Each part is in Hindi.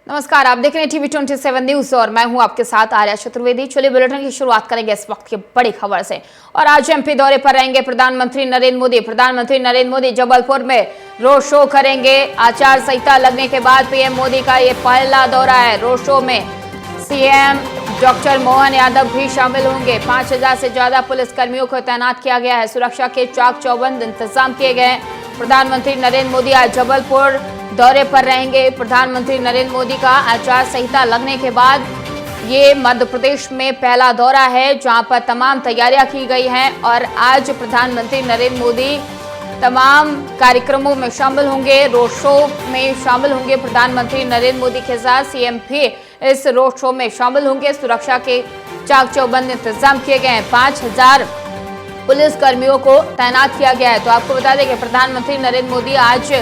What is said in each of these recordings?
नमस्कार, आप देख रहे हैं टीवी 27 न्यूज और मैं हूं आपके साथ आर्या चतुर्वेदी। चलिए बुलेटिन की शुरुआत करेंगे इस वक्त की बड़ी खबर से। और आज एमपी दौरे पर रहेंगे प्रधानमंत्री नरेंद्र मोदी। प्रधानमंत्री नरेंद्र मोदी जबलपुर में रोड शो करेंगे। आचार संहिता लगने के बाद पीएम मोदी का ये पहला दौरा है। रोड शो में सीएम डॉक्टर मोहन यादव भी शामिल होंगे। 5000 से ज्यादा पुलिस कर्मियों को तैनात किया गया है। सुरक्षा के चाक चौबंद इंतजाम किए गए हैं। प्रधानमंत्री नरेंद्र मोदी आज जबलपुर दौरे पर रहेंगे। प्रधानमंत्री नरेंद्र मोदी का आचार संहिता लगने के बाद ये मध्य प्रदेश में पहला दौरा है, जहां पर तमाम तैयारियां की गई हैं। और आज प्रधानमंत्री नरेंद्र मोदी तमाम कार्यक्रमों में शामिल होंगे, रोड शो में शामिल होंगे। प्रधानमंत्री नरेंद्र मोदी के साथ सीएम भी इस रोड शो में शामिल होंगे। सुरक्षा के चाक चौबंद इंतजाम किए गए हैं। 5000 पुलिस कर्मियों को तैनात किया गया है। तो आपको बता दें कि प्रधानमंत्री नरेंद्र मोदी आज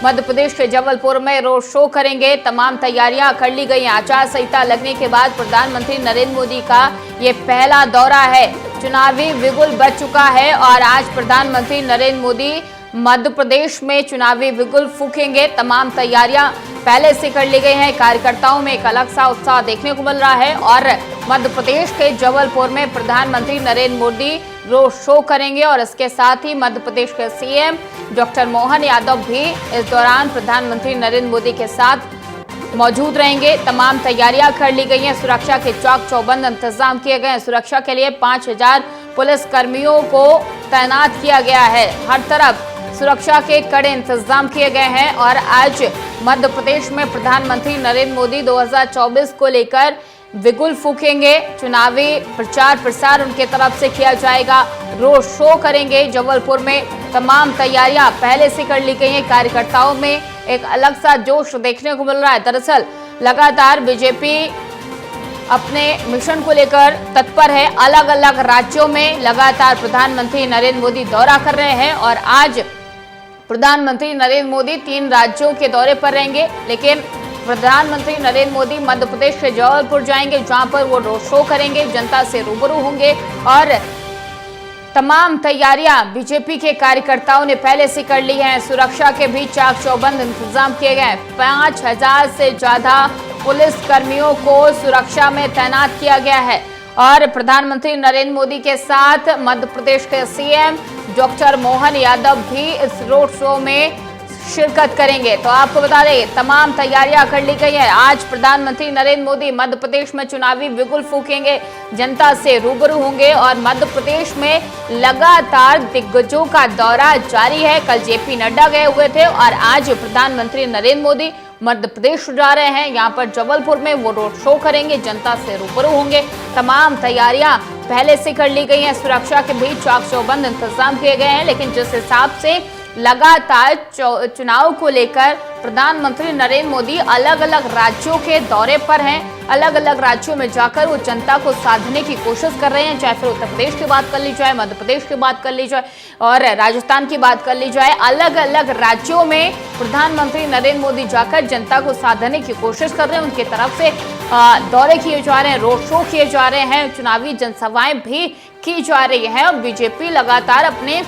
मध्य प्रदेश के जबलपुर में रोड शो करेंगे। तमाम तैयारियां कर ली गई हैं। आचार संहिता लगने के बाद प्रधानमंत्री नरेंद्र मोदी का ये पहला दौरा है। चुनावी बिगुल बज चुका है और आज प्रधानमंत्री नरेंद्र मोदी मध्य प्रदेश में चुनावी बिगुल फूकेंगे। तमाम तैयारियां पहले से कर ली गई हैं। कार्यकर्ताओं में एक अलग सा उत्साह देखने को मिल रहा है। और मध्य प्रदेश के जबलपुर में प्रधानमंत्री नरेंद्र मोदी रोड शो करेंगे और इसके साथ ही मध्य प्रदेश के सीएम डॉक्टर मोहन यादव भी इस दौरान प्रधानमंत्री नरेंद्र मोदी के साथ मौजूद रहेंगे। तमाम तैयारियां कर ली गई हैं। सुरक्षा के चाक चौबंद इंतजाम किए गए हैं। सुरक्षा के लिए 5000 पुलिस कर्मियों को तैनात किया गया है। हर तरफ सुरक्षा के कड़े इंतजाम किए गए हैं। और आज मध्य प्रदेश में प्रधानमंत्री नरेंद्र मोदी 2024 को लेकर बिगुल फूकेंगे। चुनावी प्रचार प्रसार उनके तरफ से किया जाएगा। रोड शो करेंगे जबलपुर में। तमाम तैयारियां पहले से कर ली गई हैं। कार्यकर्ताओं में एक अलग सा जोश देखने को मिल रहा है। दरअसल लगातार बीजेपी अपने मिशन को लेकर तत्पर है। अलग अलग राज्यों में लगातार प्रधानमंत्री नरेंद्र मोदी दौरा कर रहे हैं। और आज प्रधानमंत्री नरेंद्र मोदी 3 राज्यों के दौरे पर रहेंगे। लेकिन प्रधानमंत्री नरेंद्र मोदी मध्य प्रदेश के जबलपुर जाएंगे, जहां पर वो रोड शो करेंगे, जनता से रूबरू होंगे। और तमाम तैयारियां बीजेपी के कार्यकर्ताओं ने पहले से कर ली हैं। सुरक्षा के भी चाक चौबंद इंतजाम किए गए हैं। 5000 से ज्यादा पुलिस कर्मियों को सुरक्षा में तैनात किया गया है। और प्रधानमंत्री नरेंद्र मोदी के साथ मध्य प्रदेश के सीएम डॉक्टर मोहन यादव भी इस रोड शो में शिरकत करेंगे। तो आपको बता दें तमाम तैयारियां कर ली गई है। आज प्रधानमंत्री नरेंद्र मोदी मध्य प्रदेश में चुनावी बिगुल फूकेंगे, जनता से रूबरू होंगे। और मध्य प्रदेश में लगातार दिग्गजों का दौरा जारी है। कल जेपी नड्डा गए हुए थे और आज प्रधानमंत्री नरेंद्र मोदी मध्य प्रदेश जा रहे हैं। यहाँ पर जबलपुर में वो रोड शो करेंगे, जनता से रूबरू होंगे। तमाम तैयारियां पहले से कर ली गई हैं। सुरक्षा के भी चाक चौबंद इंतजाम किए गए हैं। लेकिन जिस हिसाब से लगातार चुनाव को लेकर प्रधानमंत्री नरेंद्र मोदी अलग अलग राज्यों के दौरे पर हैं, अलग अलग राज्यों में जाकर वो जनता को साधने की कोशिश कर रहे हैं। चाहे फिर उत्तर प्रदेश की बात कर ली जाए, मध्य प्रदेश की बात कर ली जाए और राजस्थान की बात कर ली जाए, अलग अलग राज्यों में प्रधानमंत्री नरेंद्र मोदी जाकर जनता को साधने की कोशिश कर रहे हैं। उनकी तरफ से दौरे किए जा रहे हैं, रोड शो किए जा रहे हैं, चुनावी जनसभाएं भी की जा रही हैं। और बीजेपी लगातार अपने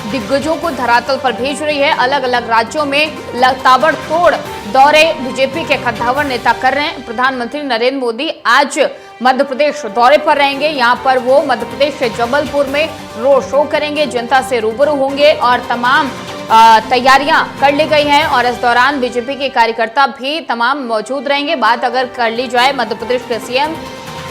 दिग्गजों को धरातल पर भेज रही है। अलग अलग राज्यों में ताबड़तोड़ दौरे बीजेपी के कद्दावर नेता कर रहे हैं। प्रधानमंत्री नरेंद्र मोदी आज मध्य प्रदेश दौरे पर रहेंगे। यहां पर वो मध्य प्रदेश के जबलपुर में रोड शो करेंगे, जनता से रूबरू होंगे। और तमाम तैयारियां कर ली गई हैं। और इस दौरान बीजेपी के कार्यकर्ता भी तमाम मौजूद रहेंगे। बात अगर कर ली जाए मध्य प्रदेश के सीएम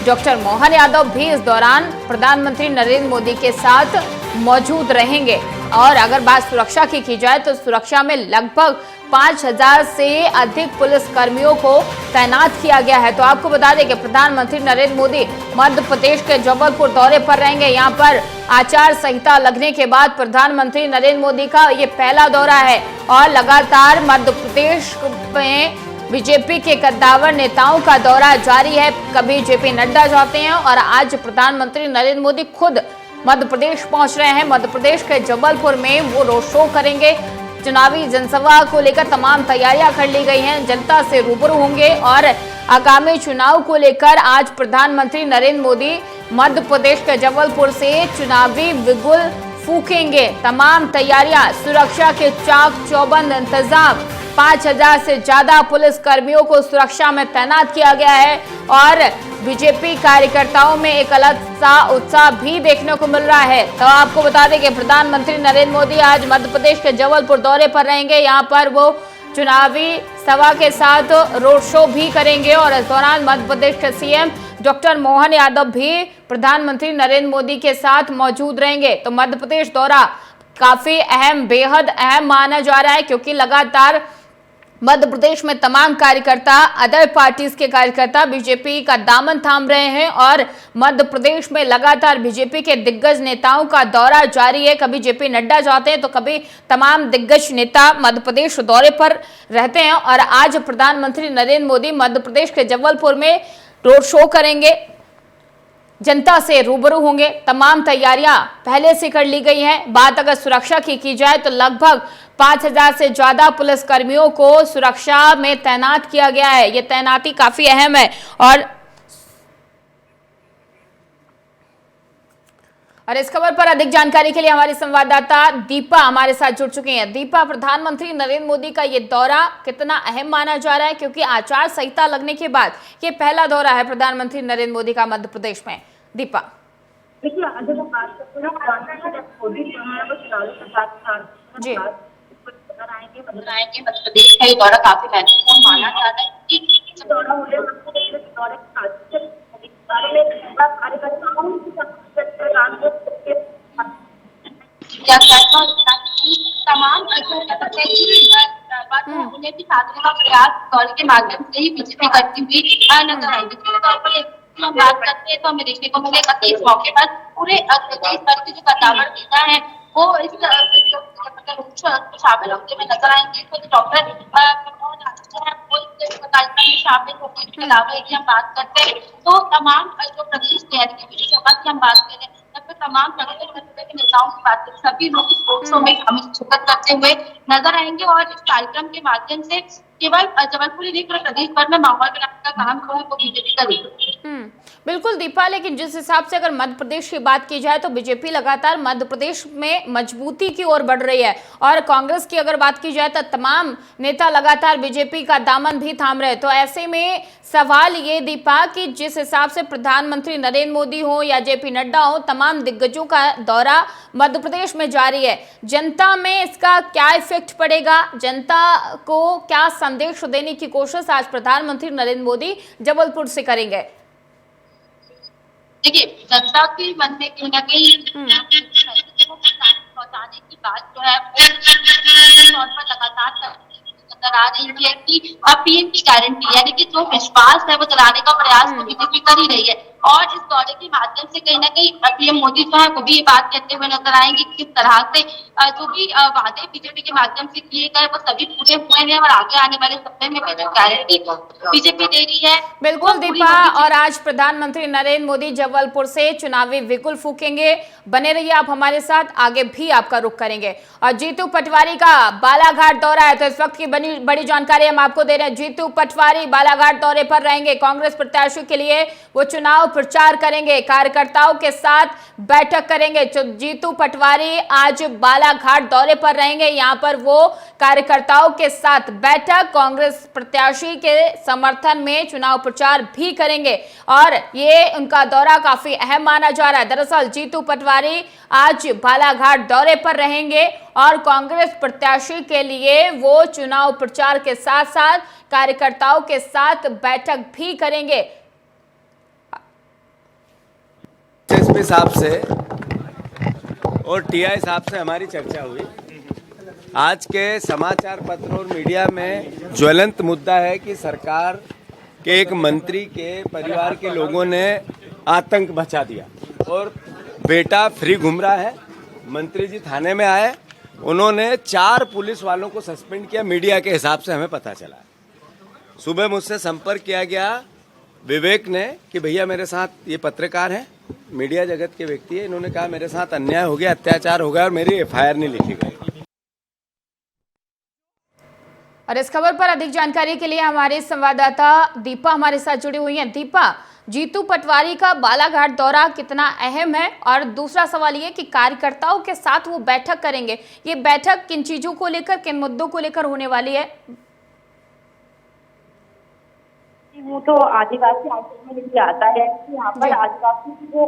डॉक्टर मोहन यादव भी इस दौरान प्रधानमंत्री नरेंद्र मोदी के साथ मौजूद रहेंगे। और अगर बात सुरक्षा की जाए तो सुरक्षा में लगभग 5000 से अधिक पुलिस कर्मियों को तैनात किया गया है। तो आपको बता दें कि प्रधानमंत्री नरेंद्र मोदी मध्य प्रदेश के जबलपुर दौरे पर रहेंगे। यहाँ पर आचार संहिता लगने के बाद प्रधानमंत्री नरेंद्र मोदी का ये पहला दौरा है। और लगातार मध्य प्रदेश में बीजेपी के कद्दावर नेताओं का दौरा जारी है। कभी जेपी नड्डा जाते हैं और आज प्रधानमंत्री नरेंद्र मोदी खुद मध्य प्रदेश पहुंच रहे हैं। मध्य प्रदेश के जबलपुर में वो रोड शो करेंगे। चुनावी जनसभा को लेकर तमाम तैयारियां कर ली गई हैं। जनता से रूबरू होंगे। और आगामी चुनाव को लेकर आज प्रधानमंत्री नरेंद्र मोदी मध्य प्रदेश के जबलपुर से चुनावी बिगुल फूकेंगे। तमाम तैयारियां, सुरक्षा के चाक चौबंद इंतजाम 5,000 से ज्यादा पुलिस कर्मियों को सुरक्षा में तैनात किया गया है और बीजेपी कार्यकर्ताओं में एक अलग सा उत्साह भी देखने को मिल रहा है। तो आपको बता दें कि प्रधानमंत्री नरेंद्र मोदी आज मध्य प्रदेश के जबलपुर दौरे पर रहेंगे। यहां पर वो चुनावी सभा के साथ रोड शो भी करेंगे और इस दौरान मध्य प्रदेश के सीएम डॉक्टर मोहन यादव भी प्रधानमंत्री नरेंद्र मोदी के साथ मौजूद रहेंगे। तो मध्य प्रदेश दौरा काफी अहम, बेहद अहम माना जा रहा है, क्योंकि लगातार मध्य प्रदेश में तमाम कार्यकर्ता, अदर पार्टीज के कार्यकर्ता बीजेपी का दामन थाम रहे हैं और मध्य प्रदेश में लगातार बीजेपी के दिग्गज नेताओं का दौरा जारी है। कभी जेपी नड्डा जाते हैं तो कभी तमाम दिग्गज नेता मध्य प्रदेश दौरे पर रहते हैं और आज प्रधानमंत्री नरेंद्र मोदी मध्य प्रदेश के जबलपुर में रोड शो करेंगे, जनता से रूबरू होंगे। तमाम तैयारियां पहले से कर ली गई हैं। बात अगर सुरक्षा की जाए तो लगभग 5,000 से ज्यादा पुलिस कर्मियों को सुरक्षा में तैनात किया गया है। ये तैनाती काफी अहम है और इस खबर पर अधिक जानकारी के लिए हमारी संवाददाता दीपा हमारे साथ जुड़ चुकी हैं। दीपा, प्रधानमंत्री नरेंद्र मोदी का ये दौरा कितना अहम माना जा रहा है, क्योंकि आचार संहिता लगने के बाद ये पहला दौरा है प्रधानमंत्री नरेंद्र मोदी का मध्य प्रदेश में। दीपा, देखिए, आज हम बात करते हैं मोदी जो है वो चुनावी प्रचार जी आएंगे मध्य प्रदेश का ये दौरा काफी महत्वपूर्ण माना जा रहा है कि दौरा हो रहा है। दौरे के कार्यकर्ताओं तमाम उन्हें भी साधने का प्रयास दौरे के माध्यम से ही बीजेपी करती हुई नजर आएगी। तौर पर हम बात करते हैं तो हमें देखने को मिलेगा कि इस मौके पर पूरे प्रदेश भर के जो कद्दावर नेता है वो इस शामिल होते हुए नजर आएंगे। तो डॉक्टर कार्यक्रम में शामिल होने के अलावा यदि हम बात करते हैं तो तमाम जो प्रदेश विधानसभा की हम बात करें या फिर तमाम के नेताओं की बात करें, सभी लोग इस रोड शो में शिरकत करते हुए नजर आएंगे और इस कार्यक्रम के माध्यम से केवल जबलपुर ही नहीं पूरे प्रदेश भर में माहौल बनाने का काम जो है वो बीजेपी करेगी। बिल्कुल दीपा, लेकिन जिस हिसाब से अगर मध्य प्रदेश की बात की जाए तो बीजेपी लगातार मध्य प्रदेश में मजबूती की ओर बढ़ रही है और कांग्रेस की अगर बात की जाए तो तमाम नेता लगातार बीजेपी का दामन भी थाम रहे। तो ऐसे में सवाल ये दीपा कि जिस हिसाब से प्रधानमंत्री नरेंद्र मोदी हो या जेपी नड्डा हो, तमाम दिग्गजों का दौरा मध्य प्रदेश में जारी है, जनता में इसका क्या इफेक्ट पड़ेगा, जनता को क्या संदेश देने की कोशिश आज प्रधानमंत्री नरेंद्र मोदी जबलपुर से करेंगे? देखिए, जनता के मन में कहीं ना कहीं पहुंचाने की बात जो है तौर पर लगातार नजर आ रही है कि पीएम की गारंटी यानी कि जो विश्वास है वो दिलाने का प्रयास तो बीजेपी कर ही रही है और इस दौरे के माध्यम से कहीं ना कहीं पीएम मोदी जो है वो भी ये बात कहते हुए नजर आएंगे कि किस तरह से जो भी वादे बीजेपी के माध्यम से किए गए वो सभी पूरे हुए हैं और आगे आने वाले समय में जो गारंटी बीजेपी दे रही है। बिल्कुल दीपा, और आज प्रधानमंत्री नरेंद्र मोदी जबलपुर से चुनावी बिगुल फूकेंगे। बने रहिए आप हमारे साथ, आगे भी आपका रुख करेंगे। और जीतू पटवारी का बालाघाट दौरा है, तो इस वक्त की बड़ी जानकारी हम आपको दे रहे हैं। जीतू पटवारी बालाघाट दौरे पर रहेंगे। कांग्रेस प्रत्याशी के लिए वो चुनाव प्रचार करेंगे, कार्यकर्ताओं के साथ बैठक करेंगे। जीतू पटवारी आज बालाघाट दौरे पर रहेंगे। यहां पर वो कार्यकर्ताओं के साथ बैठक, कांग्रेस प्रत्याशी के समर्थन में चुनाव प्रचार भी करेंगे और ये उनका दौरा काफी अहम माना जा रहा है। दरअसल जीतू पटवारी आज बालाघाट दौरे पर रहेंगे और कांग्रेस प्रत्याशी के लिए वो चुनाव प्रचार के साथ साथ कार्यकर्ताओं के साथ बैठक भी करेंगे। एसपी साहब से और टीआई साहब से हमारी चर्चा हुई। आज के समाचार पत्र और मीडिया में ज्वलंत मुद्दा है कि सरकार के एक मंत्री के परिवार के लोगों ने आतंक मचा दिया और बेटा फ्री घूम रहा है। मंत्री जी थाने में आए, उन्होंने 4 पुलिस वालों को सस्पेंड किया। मीडिया के हिसाब से हमें पता चला। सुबह मुझसे संपर्क किया गया विवेक ने कि भैया मेरे साथ ये पत्रकार हैं, मीडिया जगत के व्यक्ति है, इन्होंने कहा मेरे साथ अन्याय हो गया, अत्याचार हो गया और मेरी एफआईआर नहीं लिखी गई। और इस खबर पर अधिक जानकारी के लिए हमारे संवाददाता दीपा हमारे साथ जुड़ी हुई हैं। दीपा, जीतू पटवारी का बालाघाट दौरा कितना अहम है और दूसरा सवाल ये कि कार्यकर्ताओं के साथ वो बैठक करेंगे, ये बैठक किन चीजों को लेकर, किन मुद्दों को लेकर होने वाली है? हूँ तो आदिवासी आंचल में भी आता है कि यहाँ पर आदिवासी की जो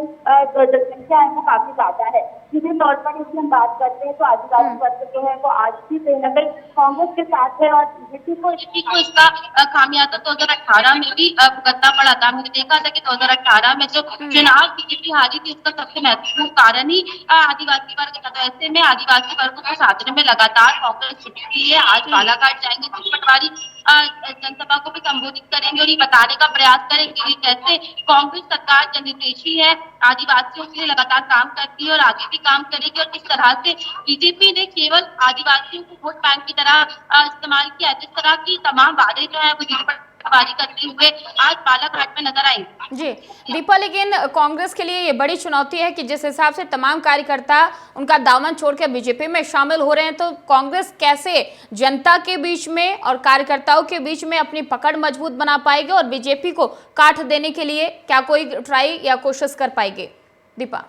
जनसंख्या है वो काफी ज्यादा है। सीधे तौर पर यदि हम बात करते हैं तो आदिवासी वर्ग जो है वो आज भी कहीं न कहीं कांग्रेस के साथ है और बीजेपी को इसका खामियाजा 2018 में भी भुगतना पड़ा था। हमने देखा था कि 2018 में जो चुनाव बीजेपी हारी थी उसका सबसे महत्वपूर्ण कारण ही आदिवासी वर्ग था। तो ऐसे में आदिवासी वर्ग को साधने में लगातार कांग्रेस जुटी हुई है। आज बालाघाट जाएंगे तो पटवारी जनसभा को भी संबोधित करेंगे और ये बताने का प्रयास करेंगे कि कैसे कांग्रेस सरकार जनहितैषी है, आदिवासियों के लिए लगातार काम करती है और आगे भी काम करेगी और किस तरह से बीजेपी ने केवल आदिवासियों को वोट बैंक की तरह इस्तेमाल किया। जिस तरह की तमाम वादे जो है वो पटवारी करते हुए आज बालाघाट में नजर आए। जी दीपा, लेकिन कांग्रेस के लिए ये बड़ी चुनौती है कि जिस हिसाब से तमाम कार्यकर्ता उनका दामन छोड़ के बीजेपी में शामिल हो रहे हैं, तो कांग्रेस कैसे जनता के बीच में और कार्यकर्ताओं के बीच में अपनी पकड़ मजबूत बना पाएगी और बीजेपी को काट देने के लिए क्या कोई ट्राई या कोशिश कर पाएगी? दीपा,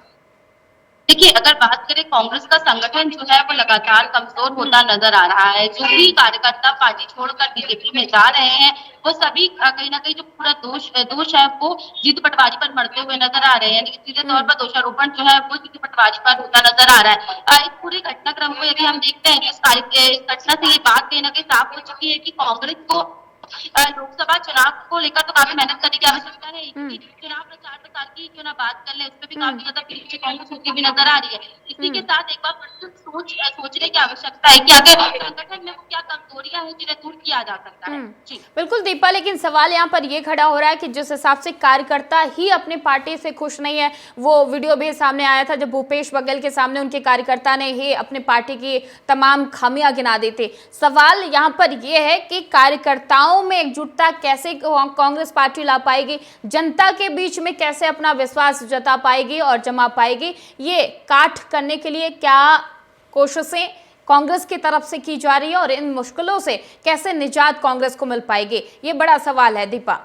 देखिए, अगर बात करें कांग्रेस का संगठन जो है वो लगातार कमजोर होता नजर आ रहा है। जो भी कार्यकर्ता पार्टी छोड़कर बीजेपी में जा रहे हैं वो सभी कहीं ना कहीं जो पूरा दोष है वो जीतू पटवारी पर मरते हुए नजर आ रहे हैं। सीधे तौर पर दोषारोपण जो है वो जीतू पटवारी पर होता नजर आ रहा है। इस पूरे घटनाक्रम को यदि हम देखते हैं तो इस घटना से ये बात कहीं ना कहीं साफ हो चुकी है कि कांग्रेस को लोकसभा चुनाव को लेकर तो काफी मेहनत करने की आवश्यकता है। चुनाव प्रचार प्रसार की क्यों ना बात कर ले, उसमें भी काफी ज्यादा पीछे कांग्रेस होती भी नजर आ रही है। इसी के साथ एक बार फिर से सोचने की आवश्यकता है कि आगे संगठन में वो क्या कमजोरियां हैं जिन्हें दूर किया जा सकता है। जी बिल्कुल दीपा, लेकिन सवाल यहाँ पर ये खड़ा हो रहा है कि जिस हिसाब से कार्यकर्ता ही अपनी पार्टी से खुश नहीं है, वो वीडियो भी सामने आया था जब भूपेश बघेल के सामने उनके कार्यकर्ता ने ही अपनी पार्टी की तमाम खामियां गिना दी थी। सवाल यहाँ पर यह है कि कार्यकर्ताओं में एकजुटता कैसे कांग्रेस पार्टी ला पाएगी, जनता के बीच में कैसे अपना विश्वास जता पाएगी और जमा पाएगी, ये काट करने के लिए क्या कोशिशें कांग्रेस की तरफ से की जा रही है और इन मुश्किलों से कैसे निजात कांग्रेस को मिल पाएगी, ये बड़ा सवाल है। दीपा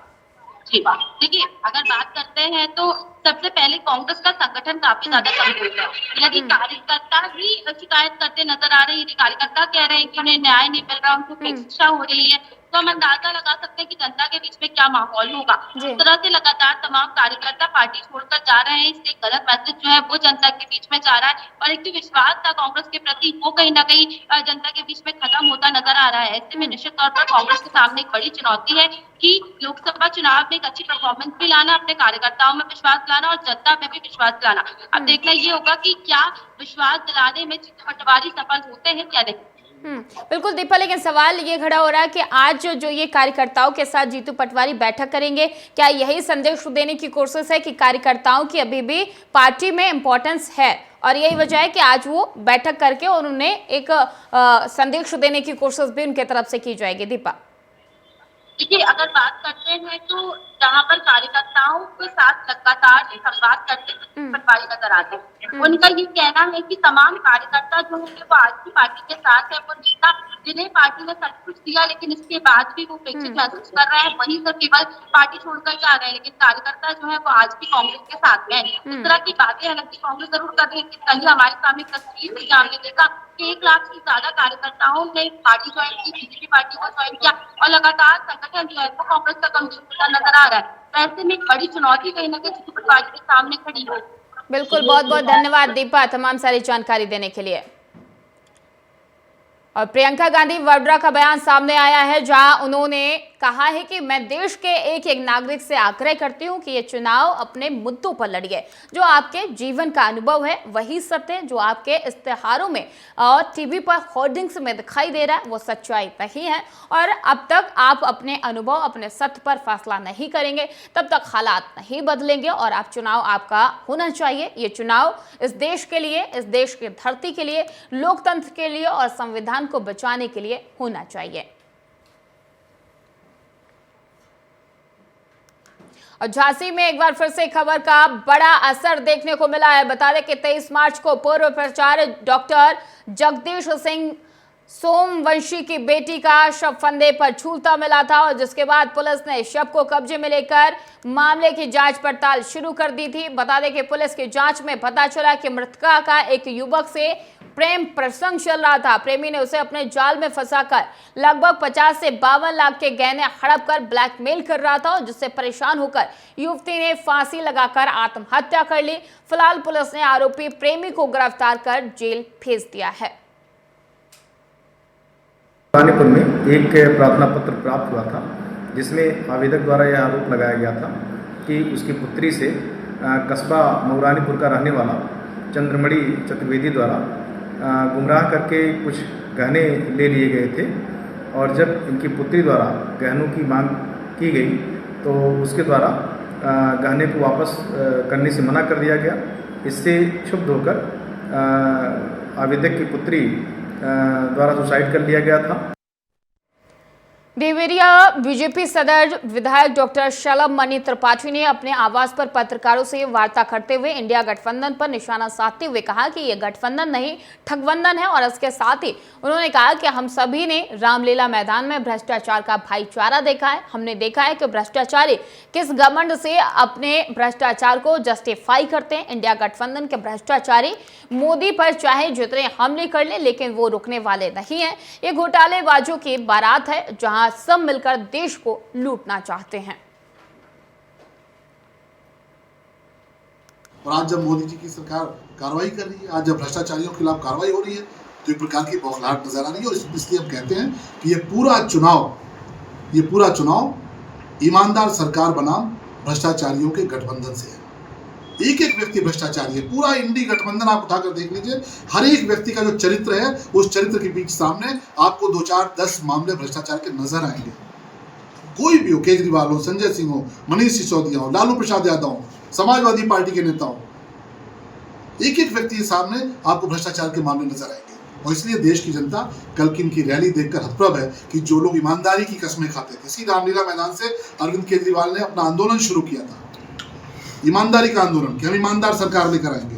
जी, देखिए, अगर बात करते हैं तो सबसे पहले कांग्रेस का संगठन काफी ज्यादा कमजोर है। यदि कार्यकर्ता ही शिकायत करते नजर आ रहे हैं, यदि कार्यकर्ता कह रहे हैं कि उन्हें न्याय नहीं मिल रहा, उनको शिक्षा हो रही है, तो हम अंदाजा लगा सकते हैं कि जनता के बीच में क्या माहौल होगा। इस तरह से लगातार तमाम कार्यकर्ता पार्टी छोड़कर जा रहे हैं, इससे गलत मैसेज जो है वो जनता के बीच में जा रहा है और एक जो विश्वास था कांग्रेस के प्रति वो कहीं ना कहीं जनता के बीच में खत्म होता नजर आ रहा है। ऐसे में निश्चित तौर पर कांग्रेस के सामने एक बड़ी चुनौती है कि लोकसभा चुनाव में एक अच्छी परफॉर्मेंस भी लाना, अपने कार्यकर्ताओं में विश्वास लाना और जनता में भी विश्वास लाना। अब देखना ये होगा कि क्या विश्वास दिलाने में जीतू पटवारी सफल होते हैं क्या नहीं। बिल्कुल दीपा, लेकिन सवाल ये खड़ा हो रहा है कि आज जो ये कार्यकर्ताओं के साथ जीतू पटवारी बैठक करेंगे, क्या यही संदेश देने की कोशिश है कि कार्यकर्ताओं की अभी भी पार्टी में इंपॉर्टेंस है और यही वजह है कि आज वो बैठक करके और उन्हें एक संदेश देने की कोशिश भी उनके तरफ से की जाएगी? दीपा देखिए, अगर बात करते हैं तो जहाँ पर कार्यकर्ताओं के साथ लगातार संवाद करते पटवारी नजर आते हैं, उनका ये कहना है कि तमाम कार्यकर्ता जो है वो आज की पार्टी के साथ है। वो नेता जिन्हें पार्टी ने सब कुछ दिया लेकिन इसके बाद भी वो उपेक्षित महसूस कर रहे हैं, वही सब केवल पार्टी छोड़कर जा रहे हैं, लेकिन कार्यकर्ता जो है वो आज भी कांग्रेस के साथ में है। इस तरह की बातें हालांकि कांग्रेस जरूर कर रही है। कल ही हमारे सामने तस्वीर भी सामने देखा कि 1 लाख से ज्यादा कार्यकर्ताओं ने पार्टी ज्वाइन की, बीजेपी पार्टी को ज्वाइन किया और लगातार संगठन जो है वो कांग्रेस का कमजोर होता नजर आ रहा है। ऐसे में एक बड़ी चुनौती कहीं ना कहीं जीतू पटवारी के सामने खड़ी है। बिल्कुल, बहुत बहुत धन्यवाद दीपा तमाम सारी जानकारी देने के लिए। और प्रियंका गांधी वड्रा का बयान सामने आया है जहां उन्होंने कहा है कि मैं देश के एक एक नागरिक से आग्रह करती हूं कि ये चुनाव अपने मुद्दों पर लड़िए। जो आपके जीवन का अनुभव है वही सत्य, जो आपके इश्तेहारों में और टीवी पर होर्डिंग्स में दिखाई दे रहा है वो सच्चाई नहीं है। और अब तक आप अपने अनुभव, अपने सत्य पर फैसला नहीं करेंगे तब तक हालात नहीं बदलेंगे और आप चुनाव आपका होना चाहिए। ये चुनाव इस देश के लिए, इस देश की धरती के लिए, लोकतंत्र के लिए और संविधान को बचाने के लिए होना चाहिए। और झांसी में एक बार फिर से खबर का बड़ा असर देखने को मिला है। बता दें कि 23 मार्च को पूर्व प्राचार्य डॉक्टर जगदीश सिंह सोमवंशी की बेटी का शव फंदे पर झूलता मिला था और जिसके बाद पुलिस ने शव को कब्जे में लेकर मामले की जांच पड़ताल शुरू कर दी थी। बता दें कि पुलिस की जांच में पता चला कि मृतका का एक युवक से प्रेम प्रसंग चल रहा था। प्रेमी ने उसे अपने जाल में फंसाकर लगभग 50 से 52 लाख के गहने हड़प कर ब्लैकमेल कर रहा था, जिससे परेशान होकर युवती ने फांसी लगाकर आत्महत्या कर ली। फिलहाल पुलिस ने आरोपी प्रेमी को गिरफ्तार कर जेल भेज दिया है। रानीपुर में एक प्रार्थना पत्र प्राप्त हुआ था, जिसमें आवेदक द्वारा यह आरोप लगाया गया था कि उसकी पुत्री से कस्बा मऊरानीपुर का रहने वाला चंद्रमणि चतुर्वेदी द्वारा गुमराह करके कुछ गहने ले लिए गए थे, और जब इनकी पुत्री द्वारा गहनों की मांग की गई तो उसके द्वारा गहने को वापस करने से मना कर दिया गया। इससे क्षुब्ध होकर आवेदक की पुत्री द्वारा सुसाइड कर लिया गया था। देवरिया बीजेपी सदर विधायक डॉक्टर शलभमणि त्रिपाठी ने अपने आवास पर पत्रकारों से वार्ता करते हुए इंडिया गठबंधन पर निशाना साधते हुए कहा कि यह गठबंधन नहीं ठगबंधन है, और इसके साथ ही उन्होंने कहा कि हम सभी ने रामलीला मैदान में भ्रष्टाचार का भाईचारा देखा है। हमने देखा है कि भ्रष्टाचारी किस घमंड से अपने भ्रष्टाचार को जस्टिफाई करते हैं। इंडिया गठबंधन के भ्रष्टाचारी मोदी पर चाहे जितने हमले कर ले, लेकिन वो रुकने वाले नहीं है। ये घोटालेबाजों की बारात है, जहां सब मिलकर देश को लूटना चाहते हैं। और आज जब मोदी जी की सरकार कार्रवाई कर रही है, आज जब भ्रष्टाचारियों के खिलाफ कार्रवाई हो रही है, तो एक प्रकार की बौखलाहट नजर आ रही है। और इसलिए हम कहते हैं कि ये पूरा चुनाव ईमानदार सरकार बनाम भ्रष्टाचारियों के गठबंधन से है। एक एक व्यक्ति भ्रष्टाचारी है। पूरा इंडी गठबंधन आप उठाकर देख लीजिए, हर एक व्यक्ति का जो चरित्र है, उस चरित्र के बीच सामने आपको 2, 4, 10 मामले भ्रष्टाचार के नजर आएंगे। कोई भी हो, केजरीवाल हो, संजय सिंह हो, मनीष सिसोदिया हो, लालू प्रसाद यादव हो, समाजवादी पार्टी के नेता हो, एक एक व्यक्ति के सामने आपको भ्रष्टाचार के मामले नजर आएंगे। और इसलिए देश की जनता कल की इनकी रैली देखकर हतप्रभ है कि जो लोग ईमानदारी की कसमें खाते थे। इसी रामलीला मैदान से अरविंद केजरीवाल ने अपना आंदोलन शुरू किया था, ईमानदारी का आंदोलन, कि हम ईमानदार सरकार लेकर आएंगे।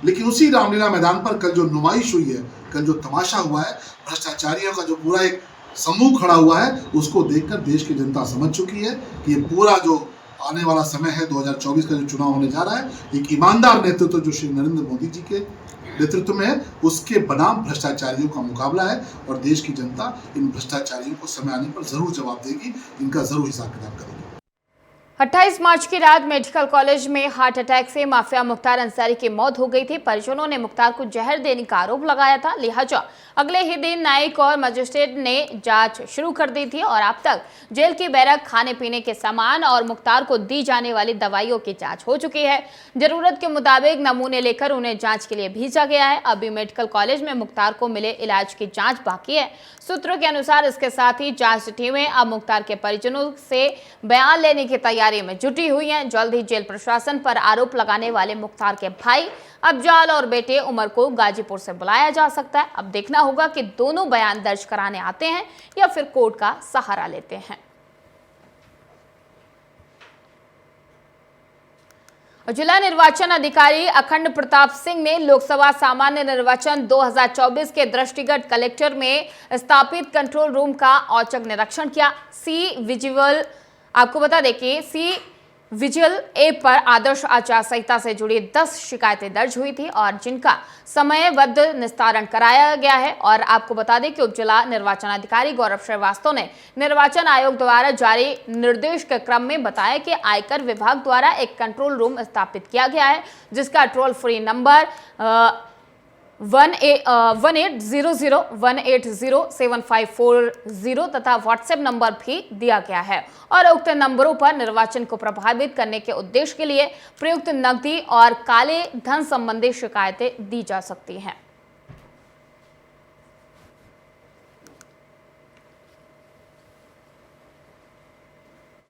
लेकिन उसी रामलीला मैदान पर कल जो नुमाइश हुई है, कल जो तमाशा हुआ है, भ्रष्टाचारियों का जो पूरा एक समूह खड़ा हुआ है, उसको देखकर देश की जनता समझ चुकी है कि ये पूरा जो आने वाला समय है, 2024 का जो चुनाव होने जा रहा है, एक ईमानदार नेतृत्व जो श्री नरेंद्र मोदी जी के नेतृत्व में है, उसके बनाम भ्रष्टाचारियों का मुकाबला है। और देश की जनता इन भ्रष्टाचारियों को समय आने पर जरूर जवाब देगी, इनका जरूर हिसाब किताब करेगी। 28 मार्च की रात मेडिकल कॉलेज में हार्ट अटैक से माफिया मुख्तार अंसारी की मौत हो गई थी। परिजनों ने मुख्तार को जहर देने का आरोप लगाया था, लिहाजा अगले ही दिन न्यायिक और मजिस्ट्रेट ने जांच शुरू कर दी थी, और अब तक जेल की बैरक, खाने पीने के सामान और मुख्तार को दी जाने वाली दवाइयों की जांच हो चुकी है। जरूरत के मुताबिक नमूने लेकर उन्हें जांच के लिए भेजा गया है। अभी मेडिकल कॉलेज में मुख्तार को मिले इलाज की जाँच बाकी है। सूत्रों के अनुसार इसके साथ ही जांच टीमें अब मुख्तार के परिजनों से बयान लेने की तैयारी में जुटी हुई हैं। जल्द ही जेल प्रशासन पर आरोप लगाने वाले मुख्तार के भाई अफजाल और बेटे उमर को गाजीपुर से बुलाया जा सकता है। अब देखना होगा कि दोनों बयान दर्ज कराने आते हैं या फिर कोर्ट का सहारा लेते हैं। जिला निर्वाचन अधिकारी अखंड प्रताप सिंह ने लोकसभा सामान्य निर्वाचन 2024 के दृष्टिगत कलेक्टर में स्थापित कंट्रोल रूम का औचक निरीक्षण किया। सी विजिबल आपको बता दें कि सी विजिल ऐप पर आदर्श आचार संहिता से जुड़ी 10 शिकायतें दर्ज हुई थी, और जिनका समयबद्ध निस्तारण कराया गया है। और आपको बता दें कि उप जिला निर्वाचन अधिकारी गौरव श्रीवास्तव ने निर्वाचन आयोग द्वारा जारी निर्देश के क्रम में बताया कि आयकर विभाग द्वारा एक कंट्रोल रूम स्थापित किया गया है, जिसका टोल फ्री नंबर 1800180750 तथा व्हाट्सएप नंबर भी दिया गया है, और उक्त नंबरों पर निर्वाचन को प्रभावित करने के उद्देश्य के लिए प्रयुक्त नकदी और काले धन संबंधी शिकायतें दी जा सकती हैं।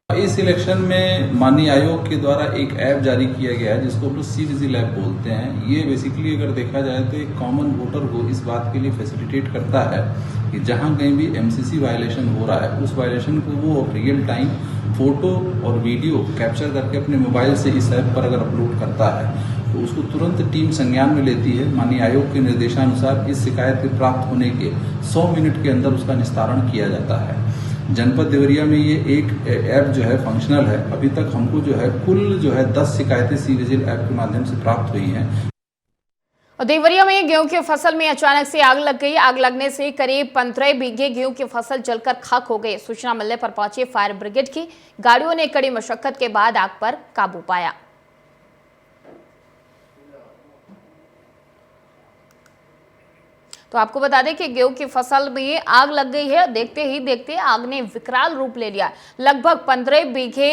इस इलेक्शन में माननीय आयोग के द्वारा एक ऐप जारी किया गया है, जिसको हम लोग सी विजिल ऐप बोलते हैं। ये बेसिकली अगर देखा जाए तो एक कॉमन वोटर को इस बात के लिए फैसिलिटेट करता है कि जहां कहीं भी एमसीसी वायलेशन हो रहा है, उस वायलेशन को वो रियल टाइम फोटो और वीडियो कैप्चर करके अपने मोबाइल से इस ऐप पर अगर अपलोड करता है तो उसको तुरंत टीम संज्ञान में लेती है। माननीय आयोग के निर्देशानुसार इस शिकायत के प्राप्त होने के 100 मिनट के अंदर उसका निस्तारण किया जाता है। जनपद देवरिया में ये एक ऐप जो है फंक्शनल है। अभी तक हमको जो है कुल 10 शिकायतें सी विजिल ऐप के माध्यम से प्राप्त हुई हैं। और देवरिया में गेहूं की फसल में अचानक से आग लग गई। आग लगने से करीब 15 बीघे गेहूं की फसल जलकर खाक हो गई। सूचना मिलने पर पहुंची फायर ब्रिगेड की गाड़ियों ने कड़ी मशक्कत के बाद आग पर काबू पाया। तो आपको बता दें कि गेहूं की फसल में आग लग गई है। देखते ही देखते आग ने विकराल रूप ले लिया। लगभग 15 बीघे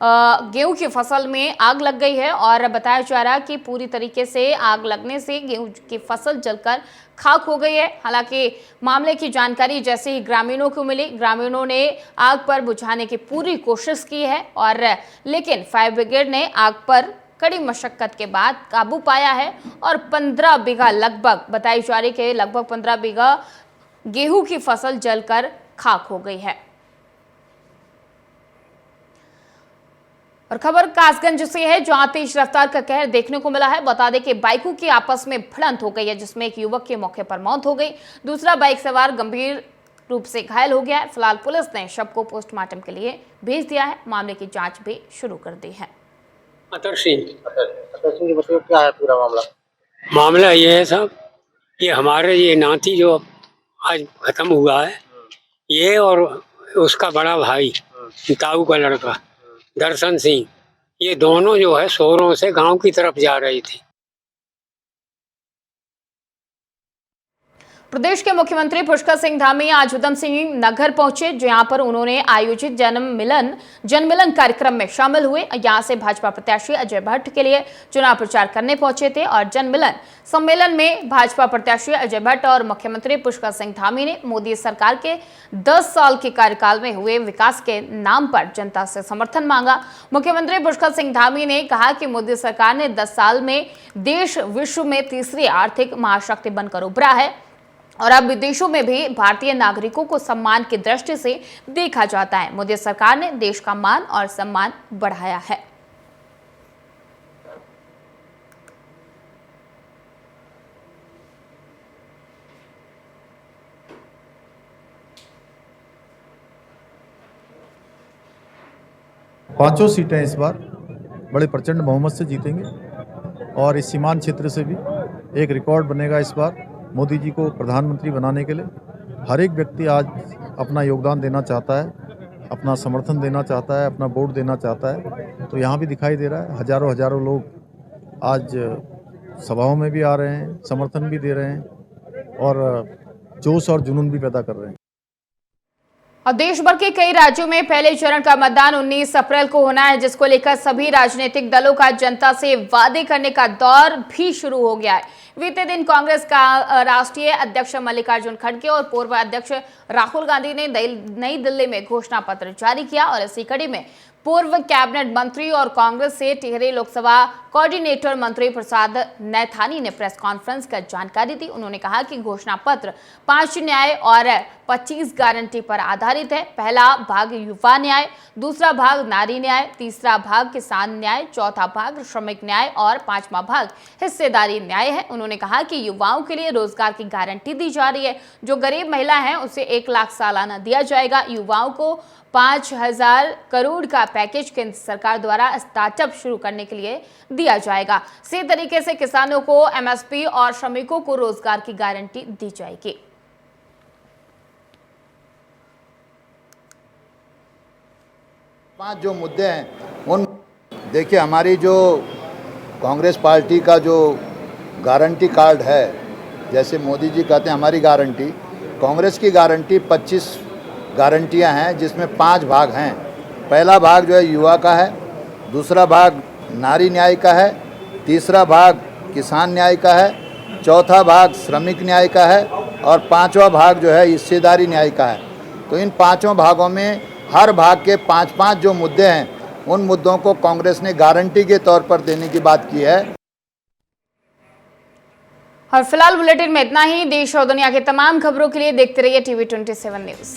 गेहूं की फसल में आग लग गई है और बताया जा रहा है कि पूरी तरीके से आग लगने से गेहूं की फसल जलकर खाक हो गई है। हालांकि मामले की जानकारी जैसे ही ग्रामीणों को मिली, ग्रामीणों ने आग पर बुझाने की पूरी कोशिश की है और लेकिन फायर ब्रिगेड ने आग पर कड़ी मशक्कत के बाद काबू पाया है और 15 बीघा लगभग बताई जा रही कि लगभग 15 बीघा गेहूं की फसल जलकर खाक हो गई है। और खबर कासगंज से है जहां तेज रफ्तार का कहर देखने को मिला है। बता दें कि बाइकों की आपस में भिड़ंत हो गई है जिसमें एक युवक की मौके पर मौत हो गई, दूसरा बाइक सवार गंभीर रूप से घायल हो गया है। फिलहाल पुलिस ने शव को पोस्टमार्टम के लिए भेज दिया है। मामले की जांच भी शुरू कर दी है। अतर सिंह जी बताइए क्या है पूरा मामला? मामला ये है साहब, ये हमारे ये नाती जो आज खत्म हुआ है, ये और उसका बड़ा भाई ताऊ का लड़का दर्शन सिंह, ये दोनों जो है शोरों से गांव की तरफ जा रही थी। प्रदेश के मुख्यमंत्री पुष्कर सिंह धामी आज उधम सिंह नगर पहुंचे जहां पर उन्होंने आयोजित जनमिलन कार्यक्रम में शामिल हुए। यहां से भाजपा प्रत्याशी अजय भट्ट के लिए चुनाव प्रचार करने पहुंचे थे और जनमिलन सम्मेलन में भाजपा प्रत्याशी अजय भट्ट और मुख्यमंत्री पुष्कर सिंह धामी ने मोदी सरकार के 10 साल के कार्यकाल में हुए विकास के नाम पर जनता से समर्थन मांगा। मुख्यमंत्री पुष्कर सिंह धामी ने कहा कि मोदी सरकार ने 10 साल में देश विश्व में तीसरी आर्थिक महाशक्ति बनकर उभरा है और अब विदेशों में भी भारतीय नागरिकों को सम्मान की दृष्टि से देखा जाता है। मोदी सरकार ने देश का मान और सम्मान बढ़ाया है। पांचों सीटें इस बार बड़े प्रचंड बहुमत से जीतेंगे और इस सीमांत क्षेत्र से भी एक रिकॉर्ड बनेगा। इस बार मोदी जी को प्रधानमंत्री बनाने के लिए हर एक व्यक्ति आज अपना योगदान देना चाहता है, अपना समर्थन देना चाहता है, अपना वोट देना चाहता है। तो यहाँ भी दिखाई दे रहा है हजारों लोग आज सभाओं में भी आ रहे हैं, समर्थन भी दे रहे हैं और जोश और जुनून भी पैदा कर रहे हैं। और देश भर के कई राज्यों में पहले चरण का मतदान 19 अप्रैल को होना है, जिसको लेकर सभी राजनीतिक दलों का जनता से वादे करने का दौर भी शुरू हो गया है। बीते दिन कांग्रेस का राष्ट्रीय अध्यक्ष मल्लिकार्जुन खड़गे और पूर्व अध्यक्ष राहुल गांधी ने नई दिल्ली में घोषणा पत्र जारी किया और इसी कड़ी में पूर्व कैबिनेट मंत्री और कांग्रेस से टिहरी लोकसभा कोऑर्डिनेटर मंत्री प्रसाद नैथानी ने प्रेस कॉन्फ्रेंस कर जानकारी दी। उन्होंने कहा कि घोषणा पत्र 5 न्याय और 25 गारंटी पर आधारित है। पहला भाग युवा न्याय, दूसरा भाग नारी न्याय, तीसरा भाग किसान न्याय, चौथा भाग श्रमिक न्याय और 5वां भाग हिस्सेदारी न्याय है। उन्होंने कहा कि युवाओं के लिए रोजगार की गारंटी दी जा रही है। जो गरीब महिला है उसे 1 लाख सालाना दिया जाएगा। युवाओं को 5,000 करोड़ का पैकेज केंद्र सरकार द्वारा स्टार्टअप शुरू करने के लिए दिया जाएगा। इसी तरीके से किसानों को एमएसपी और श्रमिकों को रोजगार की गारंटी दी जाएगी। पांच जो मुद्दे हैं उन देखिए, हमारी जो कांग्रेस पार्टी का जो गारंटी कार्ड है, जैसे मोदी जी कहते हैं हमारी गारंटी, कांग्रेस की गारंटी 25 गारंटियां हैं जिसमें 5 भाग हैं। पहला भाग जो है युवा का है, दूसरा भाग नारी न्याय का है, तीसरा भाग किसान न्याय का है, चौथा भाग श्रमिक न्याय का है और 5वां भाग जो है हिस्सेदारी न्याय का है। तो इन 5 भागों में हर भाग के 5-5 जो मुद्दे हैं उन मुद्दों को कांग्रेस ने गारंटी के तौर पर देने की बात की है। और फिलहाल बुलेटिन में इतना ही। देश और दुनिया की तमाम खबरों के लिए देखते रहिए TV 27 न्यूज़।